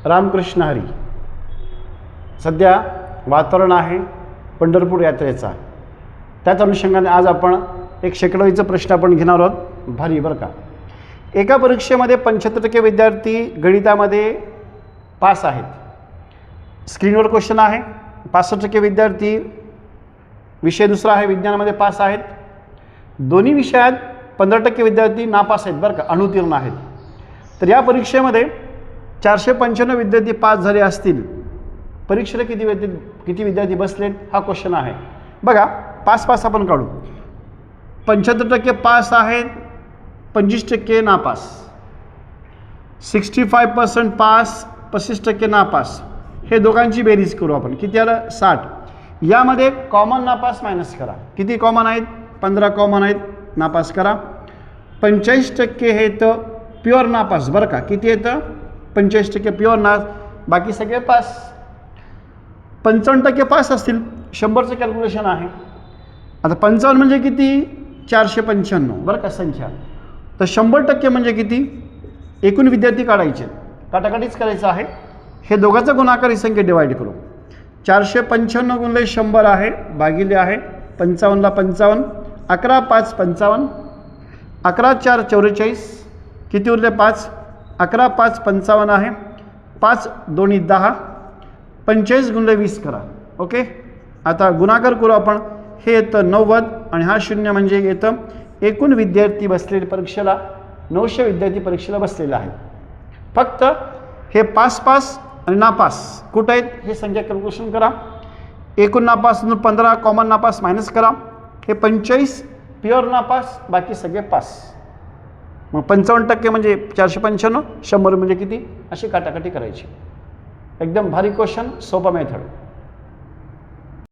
रामकृष्ण हरी. सध्या वातावरण आहे पंढरपूर यात्रेचा. त्याच अनुषंगाने आज आपण एक शेकडोचा प्रश्न आपण घेणार आहोत. भारी बरं का. एका परीक्षेमध्ये 75% विद्यार्थी गणितामध्ये पास आहेत. स्क्रीनवर क्वेश्चन आहे. 65% विद्यार्थी विषय दुसरा आहे विज्ञानामध्ये पास आहेत. दोन्ही विषयात 15% विद्यार्थी नापास आहेत बरं का, अनुत्तीर्ण आहेत. तर या परीक्षेमध्ये 495 विद्यार्थी पास झाले असतील. परीक्षेला किती विद्यार्थी बसलेत हा क्वेश्चन आहे. बघा, पास आपण काढू. 75% पास आहेत, 25% नापास. 65% पास, 25% नापास. हे दोघांची बेरीज करू आपण. किती आलं? 60. यामध्ये कॉमन नापास मायनस करा. किती कॉमन आहेत? 15 कॉमन आहेत. नापास करा. 45% हे तर प्युअर नापास बरं का. किती येतं? 45% प्युअर नापास, बाकी सगळे पास. 55% पास असतील. 100चं कॅल्क्युलेशन आहे. आता 55 म्हणजे किती? 495 बरं का संख्या. तर 100% म्हणजे किती? एकूण विद्यार्थी काढायचे, काटाकाटीच करायचं आहे. हे दोघांचा गुणाकार ही संख्या डिवाइड करू. 495 गुणिले 100 आहे, भागिले आहे 55ला 55. 11 5 55. 11 4 44. किती उरले? 5. 11 5 55 आहे. 5 2 10. 45 गुणिले 20 करा. ओके. आता गुणाकार करू आपण. हे येतं 90 आणि हा 0 म्हणजे येतं एकूण विद्यार्थी बसलेले परीक्षेला 900 विद्यार्थी परीक्षेला बसलेले आहेत. फक्त हे पास आणि नापास कुठं आहेत हे संख्या कॅल्क्युलेशन करा. एकूण नापास 15 कॉमन नापास मायनस करा. हे 25 प्युअर नापास, बाकी सगळे पास. मग 55% म्हणजे 495. 100 म्हणजे किती? अशी काटाकाटी करायची. एकदम भारी क्वेश्चन, सोपा मेथड.